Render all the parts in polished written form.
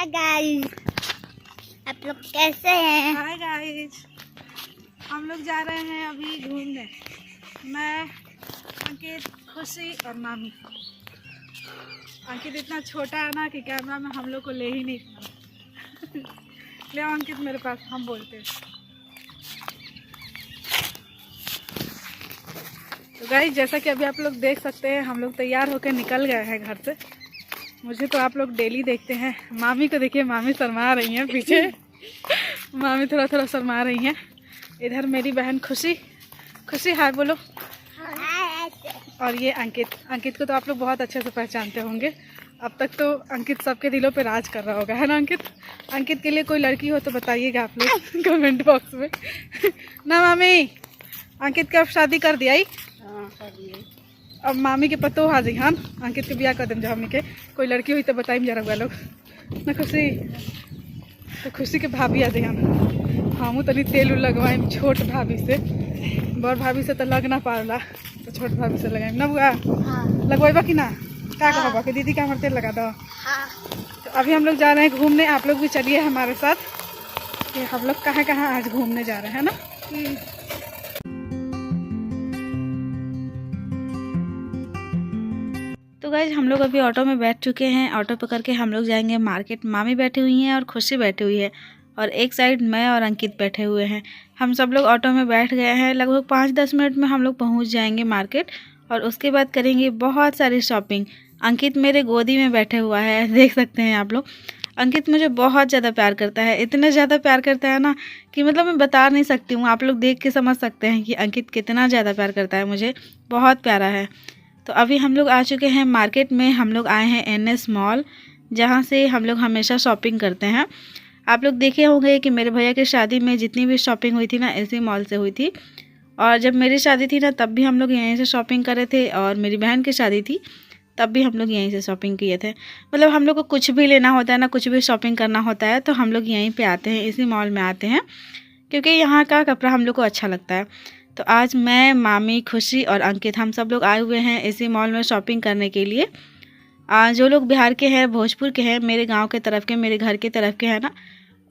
Guys, आप लोग कैसे हैं? हाय गाइस, हम लोग जा रहे हैं अभी घूमने। मैं, अंकित, खुशी और मामी। अंकित इतना छोटा है ना कि कैमरा में हम लोग को ले ही नहीं पा ले आओ अंकित मेरे पास, हम बोलते हैं। तो गाइस, जैसा कि अभी आप लोग देख सकते हैं, हम लोग तैयार होकर निकल गए हैं घर से। मुझे तो आप लोग डेली देखते हैं। मामी को देखिए, मामी शर्मा रही हैं पीछे। मामी थोड़ा थोड़ा शर्मा रही हैं। इधर मेरी बहन खुशी, खुशी हाय बोलो। और ये अंकित, अंकित को तो आप लोग बहुत अच्छे से पहचानते होंगे। अब तक तो अंकित सबके दिलों पे राज कर रहा होगा, है ना अंकित? अंकित के लिए कोई लड़की हो तो बताइएगा आप लोग कमेंट बॉक्स में। ना मामी, अंकित का शादी कर दिया ही। अब मामी के पतो आ जाई हन, अंकित के ब्याह कर देम। जब हमने के कोई लड़की हुई तो बताइम जरा लोग ना। खुशी तो खुशी के भाभी आ जाई हन। हमू तनी तेल उल लगवाइम छोट भाभी से। बड़ भाभी से तो लग ना पाला, तो छोट भाभी से लगाइम ना बुआ। लगवाइबा कि ना? क्या कहबा कि दीदी का हमारे तेल लगा दो। तो अभी हम लोग जा रहे हैं घूमने। आप लोग भी चलिए हमारे साथ कि हम लोग कहाँ कहाँ आज घूमने जा रहे हैं ना। तो गाइज, हम लोग अभी ऑटो में बैठ चुके हैं। ऑटो पकड़ के हम लोग जाएंगे मार्केट। मामी बैठी हुई हैं और खुशी बैठी हुई है, और एक साइड मैं और अंकित बैठे हुए हैं। हम सब लोग ऑटो में बैठ गए हैं। लगभग 5-10 मिनट में हम लोग पहुंच जाएंगे मार्केट, और उसके बाद करेंगे बहुत सारी शॉपिंग। अंकित मेरे गोदी में बैठे हुआ है, देख सकते हैं आप लोग। अंकित मुझे बहुत ज़्यादा प्यार करता है, इतना ज़्यादा प्यार करता है ना कि मतलब मैं बता नहीं सकती हूँ। आप लोग देख के समझ सकते हैं कि अंकित कितना ज़्यादा प्यार करता है मुझे, बहुत प्यारा है। तो अभी हम लोग आ चुके हैं मार्केट में। हम लोग आए हैं NS मॉल, जहाँ से हम लोग हमेशा शॉपिंग करते हैं। आप लोग देखे होंगे कि मेरे भैया की शादी में जितनी भी शॉपिंग हुई थी ना, इसी मॉल से हुई थी। और जब मेरी शादी थी ना, तब भी हम लोग यहीं से शॉपिंग करे थे। और मेरी बहन की शादी थी, तब भी हम लोग यहीं से शॉपिंग किए थे। मतलब हम लोग को कुछ भी लेना होता है ना, कुछ भी शॉपिंग करना होता है, तो हम लोग यहीं पे आते हैं, इसी मॉल में आते हैं, क्योंकि यहाँ का कपड़ा हम लोग को अच्छा लगता है। तो आज मैं, मामी, खुशी और अंकित, हम सब लोग आए हुए हैं इसी मॉल में शॉपिंग करने के लिए। जो लोग बिहार के हैं, भोजपुर के हैं, मेरे गांव के तरफ के, मेरे घर के तरफ के हैं ना,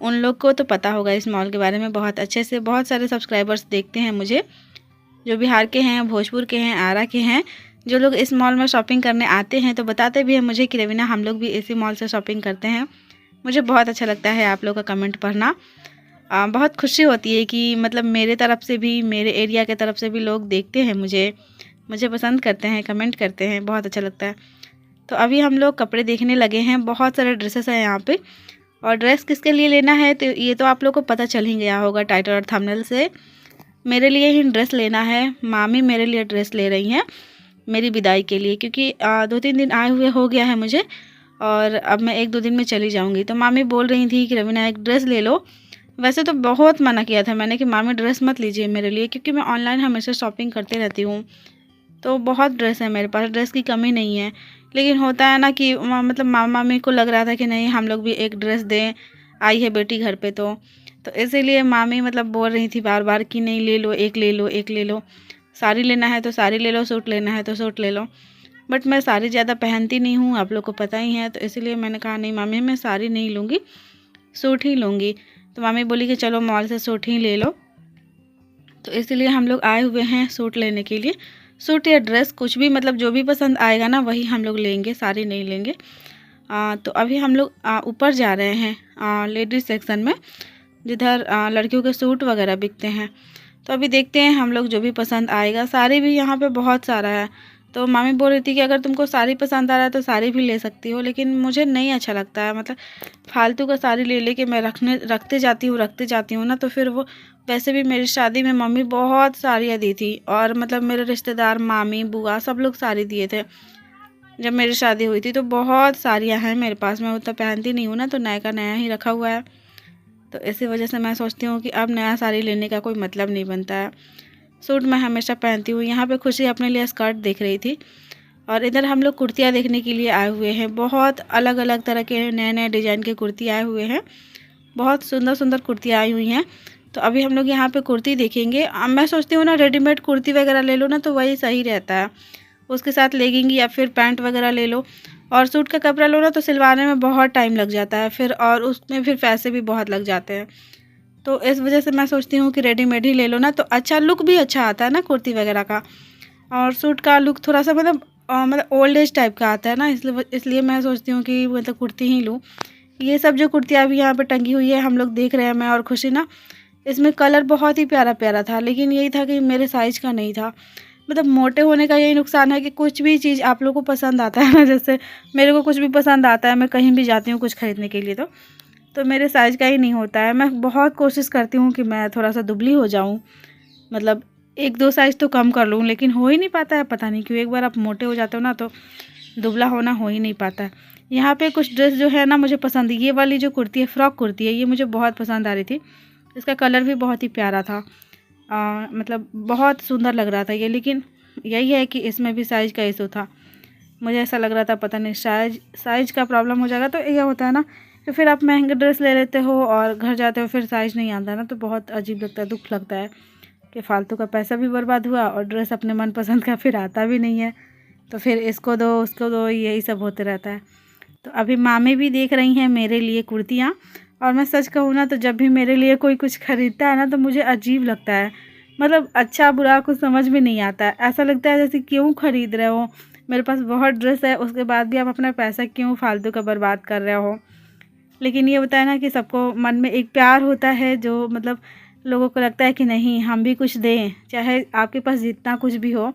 उन लोग को तो पता होगा इस मॉल के बारे में बहुत अच्छे से। बहुत सारे सब्सक्राइबर्स देखते हैं मुझे, जो बिहार के हैं, भोजपुर के हैं, आरा के हैं। जो लोग इस मॉल में शॉपिंग करने आते हैं तो बताते भी हैं मुझे कि रवीना, हम लोग भी इसी मॉल से शॉपिंग करते हैं। मुझे बहुत अच्छा लगता है आप लोग का कमेंट पढ़ना। बहुत खुशी होती है कि मतलब मेरे तरफ से भी, मेरे एरिया के तरफ से भी लोग देखते हैं मुझे पसंद करते हैं, कमेंट करते हैं, बहुत अच्छा लगता है। तो अभी हम लोग कपड़े देखने लगे हैं। बहुत सारे ड्रेसेस हैं यहाँ पे, और ड्रेस किसके लिए लेना है तो ये तो आप लोग को पता चल ही गया होगा टाइटल और थंबनेल से। मेरे लिए ही ड्रेस लेना है। मामी मेरे लिए ड्रेस ले रही हैं मेरी विदाई के लिए, क्योंकि 2-3 दिन आए हुए हो गया है मुझे, और अब मैं 1-2 दिन में चली जाऊँगी। तो मामी बोल रही थी कि रवीना एक ड्रेस ले लो। वैसे तो बहुत मना किया था मैंने कि मामी ड्रेस मत लीजिए मेरे लिए, क्योंकि मैं ऑनलाइन हमेशा शॉपिंग करते रहती हूँ, तो बहुत ड्रेस है मेरे पास, ड्रेस की कमी नहीं है। लेकिन होता है ना कि मतलब मामी को लग रहा था कि नहीं, हम लोग भी एक ड्रेस दें, आई है बेटी घर पे, तो इसीलिए मामी मतलब बोल रही थी बार बार कि नहीं, ले लो, एक ले लो, एक ले लो। साड़ी लेना है तो साड़ी ले लो, सूट लेना है तो सूट ले लो। बट मैं साड़ी ज़्यादा पहनती नहीं हूँ, आप लोग को पता ही है। तो इसलिए मैंने कहा नहीं मामी, मैं साड़ी नहीं लूँगी, सूट ही लूँगी। तो मामी बोली कि चलो मॉल से सूट ही ले लो। तो इसलिए हम लोग आए हुए हैं सूट लेने के लिए। सूट या ड्रेस कुछ भी, मतलब जो भी पसंद आएगा ना वही हम लोग लेंगे, साड़ी नहीं लेंगे। तो अभी हम लोग ऊपर जा रहे हैं लेडीज़ सेक्शन में, जिधर लड़कियों के सूट वगैरह बिकते हैं। तो अभी देखते हैं हम लोग जो भी पसंद आएगा। साड़ी भी यहाँ पे बहुत सारा है। तो मामी बोल रही थी कि अगर तुमको साड़ी पसंद आ रहा है तो साड़ी भी ले सकती हो, लेकिन मुझे नहीं अच्छा लगता है। मतलब फालतू का साड़ी ले लेके मैं रखते जाती हूँ ना, तो फिर वो, वैसे भी मेरी शादी में मम्मी बहुत साड़ियाँ दी थी, और मतलब मेरे रिश्तेदार, मामी, बुआ, सब लोग साड़ी दिए थे जब मेरी शादी हुई थी। तो बहुत साड़ियाँ हैं मेरे पास, मैं उतना पहनती नहीं हूँ ना, तो नया का नया ही रखा हुआ है। तो इसी वजह से मैं सोचती हूँ कि अब नया साड़ी लेने का कोई मतलब नहीं बनता है। सूट मैं हमेशा पहनती हूँ। यहाँ पे खुशी अपने लिए स्कर्ट देख रही थी, और इधर हम लोग कुर्तियाँ देखने के लिए आए हुए हैं। बहुत अलग अलग तरह के नए नए डिज़ाइन के कुर्ती आए हुए हैं, बहुत सुंदर सुंदर कुर्तियाँ आई हुई हैं। तो अभी हम लोग यहाँ पे कुर्ती देखेंगे। मैं सोचती हूँ ना, रेडीमेड कुर्ती वगैरह ले लो ना तो वही सही रहता है, उसके साथ लेगिंग या फिर पैंट वगैरह ले लो और सूट का कपड़ा लो ना तो सिलवाने में बहुत टाइम लग जाता है फिर, और उसमें फिर पैसे भी बहुत लग जाते हैं। तो इस वजह से मैं सोचती हूँ कि रेडीमेड ही ले लो ना, तो अच्छा लुक भी अच्छा आता है ना कुर्ती वगैरह का। और सूट का लुक थोड़ा सा मतलब ओल्ड एज टाइप का आता है ना, इसलिए मैं सोचती हूँ कि मतलब कुर्ती ही लूँ। ये सब जो कुर्तियाँ अभी यहाँ पे टंगी हुई है हम लोग देख रहे हैं, मैं और खुशी ना, इसमें कलर बहुत ही प्यारा प्यारा था, लेकिन यही था कि मेरे साइज़ का नहीं था। मतलब मोटे होने का यही नुकसान है कि कुछ भी चीज़ आप लोगों को पसंद आता है ना, जैसे मेरे को कुछ भी पसंद आता है, मैं कहीं भी जाती हूँ कुछ ख़रीदने के लिए तो मेरे साइज़ का ही नहीं होता है। मैं बहुत कोशिश करती हूँ कि मैं थोड़ा सा दुबली हो जाऊँ, मतलब 1-2 साइज़ तो कम कर लूँ, लेकिन हो ही नहीं पाता है, पता नहीं क्यों। एक बार आप मोटे हो जाते हो ना तो दुबला होना हो ही नहीं पाता है। यहाँ पे कुछ ड्रेस जो है ना मुझे पसंद, ये वाली जो कुर्ती है, फ्रॉक कुर्ती है, ये मुझे बहुत पसंद आ रही थी। इसका कलर भी बहुत ही प्यारा था, मतलब बहुत सुंदर लग रहा था ये। लेकिन यही है कि इसमें भी साइज़ का इशू था। मुझे ऐसा लग रहा था पता नहीं साइज़ का प्रॉब्लम हो जाएगा, तो ये होता है ना कि फिर आप महंगे ड्रेस ले लेते हो और घर जाते हो फिर साइज़ नहीं आता ना, तो बहुत अजीब लगता है, दुःख लगता है कि फ़ालतू का पैसा भी बर्बाद हुआ और ड्रेस अपने मनपसंद का फिर आता भी नहीं है। तो फिर इसको दो उसको दो, यही सब होते रहता है। तो अभी मामी भी देख रही हैं मेरे लिए कुर्तियाँ, और मैं सच कहूँ ना तो जब भी मेरे लिए कोई कुछ ख़रीदता है ना तो मुझे अजीब लगता है, मतलब अच्छा बुरा कुछ समझ में नहीं आता है। ऐसा लगता है जैसे क्यों ख़रीद रहे हो, मेरे पास बहुत ड्रेस है, उसके बाद भी आप अपना पैसा क्यों फालतू का बर्बाद कर रहे हो। लेकिन ये होता है ना कि सबको मन में एक प्यार होता है, जो मतलब लोगों को लगता है कि नहीं हम भी कुछ दें, चाहे आपके पास जितना कुछ भी हो।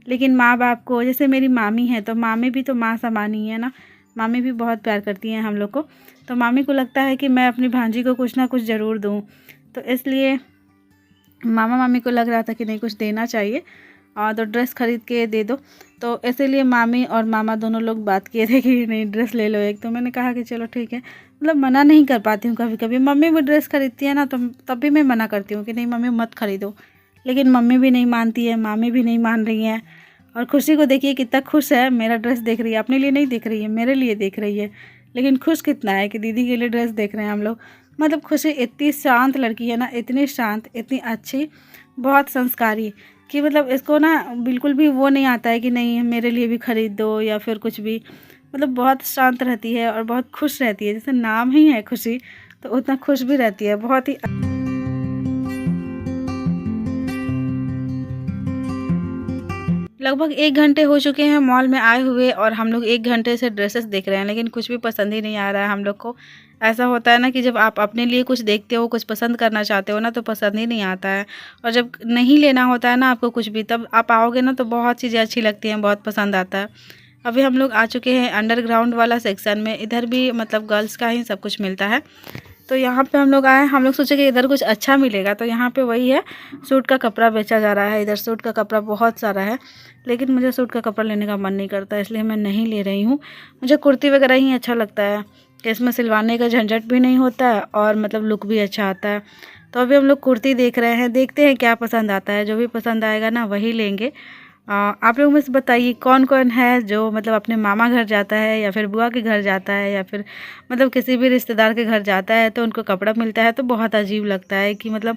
लेकिन माँ बाप को, जैसे मेरी मामी है तो मामी भी तो माँ समान ही है ना, मामी भी बहुत प्यार करती हैं हम लोग को। तो मामी को लगता है कि मैं अपनी भांजी को कुछ ना कुछ ज़रूर दूँ, तो इसलिए मामा मामी को लग रहा था कि नहीं कुछ देना चाहिए, तो ड्रेस ख़रीद के दे दो। तो इसीलिए मामी और मामा दोनों लोग बात किए थे कि नहीं ड्रेस ले लो एक। तो मैंने कहा कि चलो ठीक है, मतलब मना नहीं कर पाती हूँ कभी कभी। मम्मी भी ड्रेस खरीदती है ना तो तब भी मैं मना करती हूँ कि नहीं मम्मी मत खरीदो, लेकिन मम्मी भी नहीं मानती है, मामी भी नहीं मान रही हैं। और खुशी को देखिए कितना खुश है, मेरा ड्रेस देख रही है, अपने लिए नहीं देख रही है, मेरे लिए देख रही है। लेकिन खुश कितना है कि दीदी के लिए ड्रेस देख रहे हैं हम लोग। मतलब खुशी इतनी शांत लड़की है ना, इतनी शांत, इतनी अच्छी, बहुत संस्कारी, कि मतलब इसको ना बिल्कुल भी वो नहीं आता है कि नहीं मेरे लिए भी ख़रीद दो या फिर कुछ भी। मतलब बहुत शांत रहती है और बहुत खुश रहती है, जैसे नाम ही है खुशी, तो उतना खुश भी रहती है, बहुत ही। लगभग 1 घंटे हो चुके हैं मॉल में आए हुए, और हम लोग 1 घंटे से ड्रेसेस देख रहे हैं, लेकिन कुछ भी पसंद ही नहीं आ रहा है हम लोग को। ऐसा होता है ना कि जब आप अपने लिए कुछ देखते हो, कुछ पसंद करना चाहते हो ना, तो पसंद ही नहीं आता है। और जब नहीं लेना होता है ना आपको कुछ भी, तब आप आओगे ना तो बहुत चीज़ें अच्छी लगती हैं, बहुत पसंद आता है। अभी हम लोग आ चुके हैं अंडरग्राउंड वाला सेक्शन में। इधर भी मतलब गर्ल्स का ही सब कुछ मिलता है। तो यहाँ पे हम लोग आए, हम लोग सोचे कि इधर कुछ अच्छा मिलेगा, तो यहाँ पे वही है, सूट का कपड़ा बेचा जा रहा है। इधर सूट का कपड़ा बहुत सारा है, लेकिन मुझे सूट का कपड़ा लेने का मन नहीं करता, इसलिए मैं नहीं ले रही हूँ। मुझे कुर्ती वगैरह ही अच्छा लगता है कि इसमें सिलवाने का झंझट भी नहीं होता है और मतलब लुक भी अच्छा आता है। तो अभी हम लोग कुर्ती देख रहे हैं, देखते हैं क्या पसंद आता है। जो भी पसंद आएगा ना वही लेंगे। आप लोग मुझे बताइए कौन कौन है जो मतलब अपने मामा घर जाता है या फिर बुआ के घर जाता है या फिर मतलब किसी भी रिश्तेदार के घर जाता है तो उनको कपड़ा मिलता है तो बहुत अजीब लगता है, कि मतलब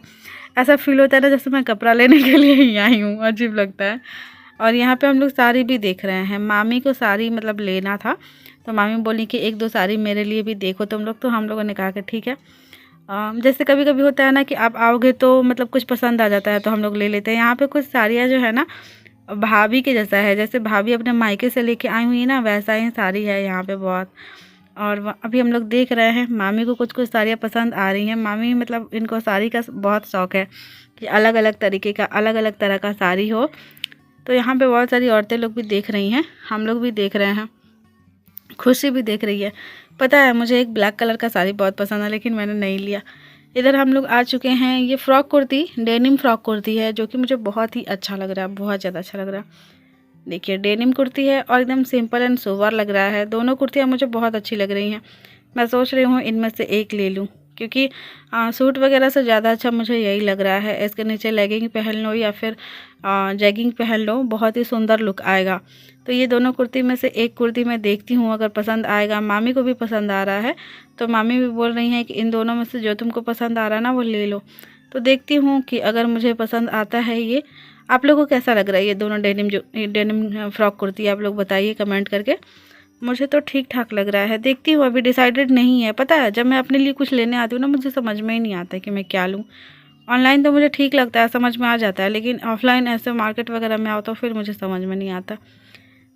ऐसा फील होता है ना जैसे मैं कपड़ा लेने के लिए ही आई हूँ, अजीब लगता है। और यहाँ पे हम लोग साड़ी भी देख रहे हैं, मामी को साड़ी मतलब लेना था, तो मामी बोली कि 1-2 साड़ी मेरे लिए भी देखो तुम लोग। तो हम लोगों ने कहा कि ठीक है। जैसे कभी कभी होता है ना कि आप आओगे तो मतलब कुछ पसंद आ जाता है तो हम लोग ले लेते हैं। यहाँ पे कुछ साड़ियाँ जो है ना भाभी के जैसा है, जैसे भाभी अपने मायके से लेके आई हुई है ना, वैसा ही साड़ी है यहाँ पे बहुत। और अभी हम लोग देख रहे हैं, मामी को कुछ कुछ साड़ियाँ पसंद आ रही हैं। मामी मतलब इनको साड़ी का बहुत शौक़ है कि अलग अलग तरीके का, अलग अलग तरह का साड़ी हो। तो यहाँ पे बहुत सारी औरतें लोग भी देख रही हैं, हम लोग भी देख रहे हैं, खुशी भी देख रही है। पता है मुझे एक ब्लैक कलर का साड़ी बहुत पसंद है, लेकिन मैंने नहीं लिया। इधर हम लोग आ चुके हैं, ये frock kurti, denim frock kurti है, जो कि मुझे बहुत ही अच्छा लग रहा है, बहुत ज़्यादा अच्छा लग रहा है। देखिए डेनिम कुर्ती है और एकदम सिंपल एंड सोबर लग रहा है। दोनों कुर्तियाँ मुझे बहुत अच्छी लग रही हैं। मैं सोच रही हूँ इनमें से एक ले लूँ, क्योंकि सूट वगैरह से ज़्यादा अच्छा मुझे यही लग रहा है। इसके नीचे लेगिंग पहन लो या फिर जैगिंग पहन लो, बहुत ही सुंदर लुक आएगा। तो ये दोनों कुर्ती में से एक कुर्ती मैं देखती हूँ, अगर पसंद आएगा, मामी को भी पसंद आ रहा है तो मामी भी बोल रही हैं कि इन दोनों में से जो तुमको पसंद आ रहा है ना वो ले लो। तो देखती हूँ कि अगर मुझे पसंद आता है ये। आप लोगों को कैसा लग रहा है ये दोनों डेनिम फ्रॉक कुर्ती, आप लोग बताइए कमेंट करके। मुझे तो ठीक ठाक लग रहा है, देखती हूँ, अभी डिसाइडेड नहीं है। पता है जब मैं अपने लिए कुछ लेने आती हूँ ना, मुझे समझ में ही नहीं आता कि मैं क्या लूँ। ऑनलाइन तो मुझे ठीक लगता है, समझ में आ जाता है, लेकिन ऑफलाइन ऐसे मार्केट वगैरह में आओ तो फिर मुझे समझ में नहीं आता।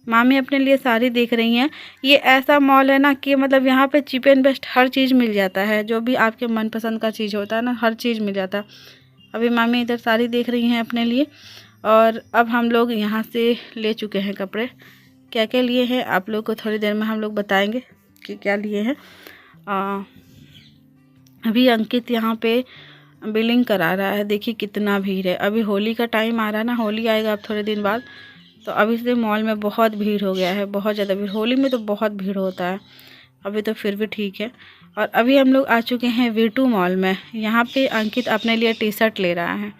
मामी अपने लिए साड़ी देख रही हैं। ये ऐसा मॉल है ना कि मतलब यहाँ पे चीप एंड बेस्ट हर चीज़ मिल जाता है, जो भी आपके मनपसंद का चीज़ होता है ना, हर चीज़ मिल जाता है। अभी मामी इधर साड़ी देख रही हैं अपने लिए, और अब हम लोग यहाँ से ले चुके हैं कपड़े। क्या क्या लिए हैं आप लोग को थोड़ी देर में हम लोग बताएंगे कि क्या लिए हैं। अभी अंकित यहाँ पे बिलिंग करा रहा है, देखिए कितना भीड़ है। अभी होली का टाइम आ रहा है ना, होली आएगा अब थोड़े दिन बाद, तो अभी से मॉल में बहुत भीड़ हो गया है, बहुत ज़्यादा भीड़। होली में तो बहुत भीड़ होता है, अभी तो फिर भी ठीक है। और अभी हम लोग आ चुके हैं V2 मॉल में। यहाँ पे अंकित अपने लिए टी शर्ट ले रहा है।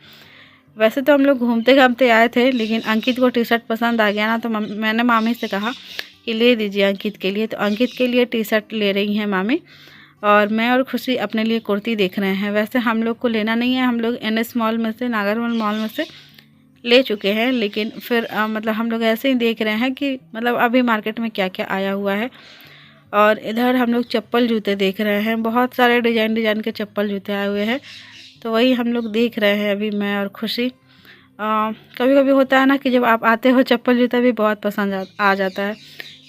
वैसे तो हम लोग घूमते घामते आए थे, लेकिन अंकित को टी शर्ट पसंद आ गया ना, तो मैंने मामी से कहा कि ले दीजिए अंकित के लिए। तो अंकित के लिए टी शर्ट ले रही हैं मामी, और मैं और खुशी अपने लिए कुर्ती देख रहे हैं। वैसे हम लोग को लेना नहीं है, हम लोग NS मॉल में से, नागरमल मॉल में से ले चुके हैं, लेकिन फिर मतलब हम लोग ऐसे ही देख रहे हैं कि मतलब अभी मार्केट में क्या क्या आया हुआ है। और इधर हम लोग चप्पल जूते देख रहे हैं, बहुत सारे डिज़ाइन के जूते आए हुए हैं, तो वही हम लोग देख रहे हैं अभी मैं और खुशी। कभी कभी होता है ना कि जब आप आते हो चप्पल जूता भी बहुत पसंद आ जाता है।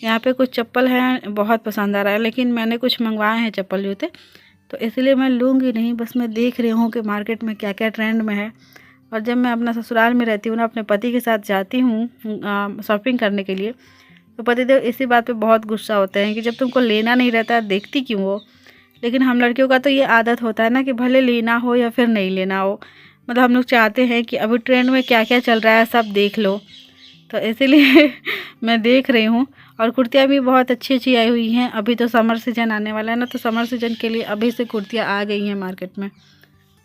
यहाँ पे कुछ चप्पल हैं बहुत पसंद आ रहा है, लेकिन मैंने कुछ मंगवाए हैं चप्पल जूते, तो इसलिए मैं लूँगी नहीं, बस मैं देख रही हूँ कि मार्केट में क्या क्या ट्रेंड में है। और जब मैं अपना ससुराल में रहती हूँ ना, अपने पति के साथ जाती हूँ शॉपिंग करने के लिए, तो पतिदेव इसी बात पे बहुत गुस्सा होते हैं कि जब तुमको लेना नहीं रहता है देखती क्यों हो। लेकिन हम लड़कियों का तो ये आदत होता है ना कि भले लेना हो या फिर नहीं लेना हो, मतलब हम लोग चाहते हैं कि अभी ट्रेंड में क्या क्या चल रहा है सब देख लो, तो इसीलिए मैं देख रही हूँ। और कुर्तियाँ भी बहुत अच्छी अच्छी आई हुई हैं। अभी तो समर सीजन आने वाला है ना, तो समर सीजन के लिए अभी से कुर्तियाँ आ गई हैं मार्केट में,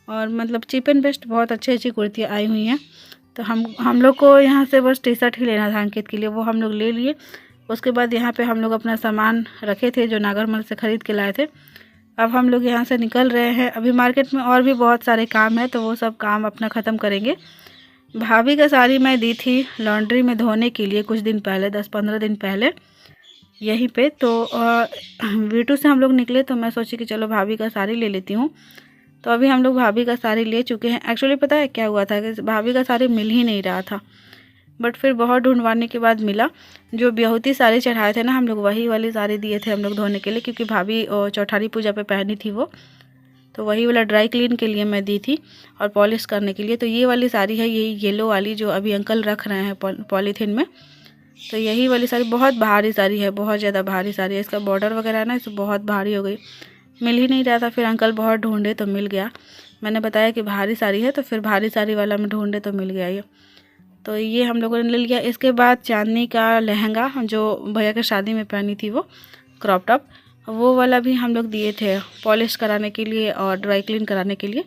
और मतलब चीप एंड बेस्ट बहुत अच्छी अच्छी कुर्तियाँ आई हुई हैं। तो हम लोग को यहाँ से बस टी शर्ट ही लेना था अंकित के लिए, वो हम लोग ले लिए। उसके बाद यहाँ पे हम लोग अपना सामान रखे थे जो नागरमल से ख़रीद के लाए थे। अब हम लोग यहाँ से निकल रहे हैं। अभी मार्केट में और भी बहुत सारे काम है, तो वो सब काम अपना ख़त्म करेंगे। भाभी का साड़ी मैं दी थी लॉन्ड्री में धोने के लिए कुछ दिन पहले, 10-15 दिन पहले यहीं पे। तो V2 से हम लोग निकले, तो मैं सोची कि चलो भाभी का साड़ी ले लेती हूँ। तो अभी हम लोग भाभी का साड़ी ले चुके हैं। एक्चुअली पता है क्या हुआ था कि भाभी का साड़ी मिल ही नहीं रहा था, बट फिर बहुत ढूंढवाने के बाद मिला। जो ब्याहुती साड़ी चढ़ाए थे ना हम लोग, वही वाली साड़ी दिए थे हम लोग धोने के लिए, क्योंकि भाभी चौठारी पूजा पे पहनी थी वो, तो वही वाला ड्राई क्लीन के लिए मैं दी थी और पॉलिश करने के लिए। तो ये वाली साड़ी है, यही येलो वाली जो अभी अंकल रख रहे हैं पॉलीथीन में। तो यही वाली साड़ी बहुत भारी साड़ी है, बहुत ज़्यादा भारी साड़ी है। इसका बॉर्डर वगैरह है ना, इसे बहुत भारी हो गई, मिल ही नहीं रहा था। फिर अंकल बहुत ढूंढे तो मिल गया। मैंने बताया कि भारी साड़ी है, तो फिर भारी साड़ी वाला में ढूंढे तो मिल गया ये। तो ये हम लोगों ने ले लिया। इसके बाद चांदनी का लहंगा जो भैया के शादी में पहनी थी, वो क्रॉप टॉप, वो वाला भी हम लोग दिए थे पॉलिश कराने के लिए और ड्राई क्लीन कराने के लिए।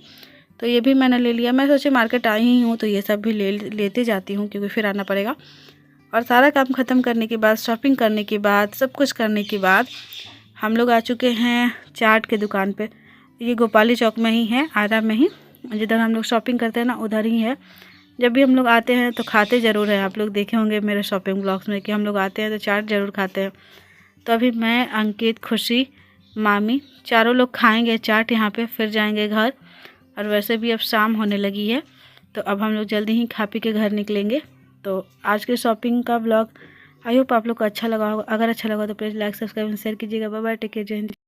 तो ये भी मैंने ले लिया। मैं सोची मार्केट आई ही हूँ तो ये सब भी लेते जाती हूँ, क्योंकि फिर आना पड़ेगा। और सारा काम ख़त्म करने के बाद, शॉपिंग करने के बाद, सब कुछ करने के बाद हम लोग आ चुके हैं चाट के दुकान पे। ये गोपाली चौक में ही है, आरा में ही, जिधर हम लोग शॉपिंग करते हैं ना उधर ही है। जब भी हम लोग आते हैं तो खाते ज़रूर हैं, आप लोग देखे होंगे मेरे शॉपिंग ब्लॉग्स में कि हम लोग आते हैं तो चाट ज़रूर खाते हैं। तो अभी मैं, अंकित, खुशी, मामी चारों लोग खाएंगे चाट यहाँ पे, फिर जाएंगे घर। और वैसे भी अब शाम होने लगी है, तो अब हम लोग जल्दी ही खा पी के घर निकलेंगे। तो आज के शॉपिंग का ब्लॉग आई होप आप लोग को अच्छा लगा होगा। अगर अच्छा लगा तो प्लीज़ लाइक, सब्सक्राइब, शेयर कीजिएगा। बाय बाय, टेक केयर, जय हिंद।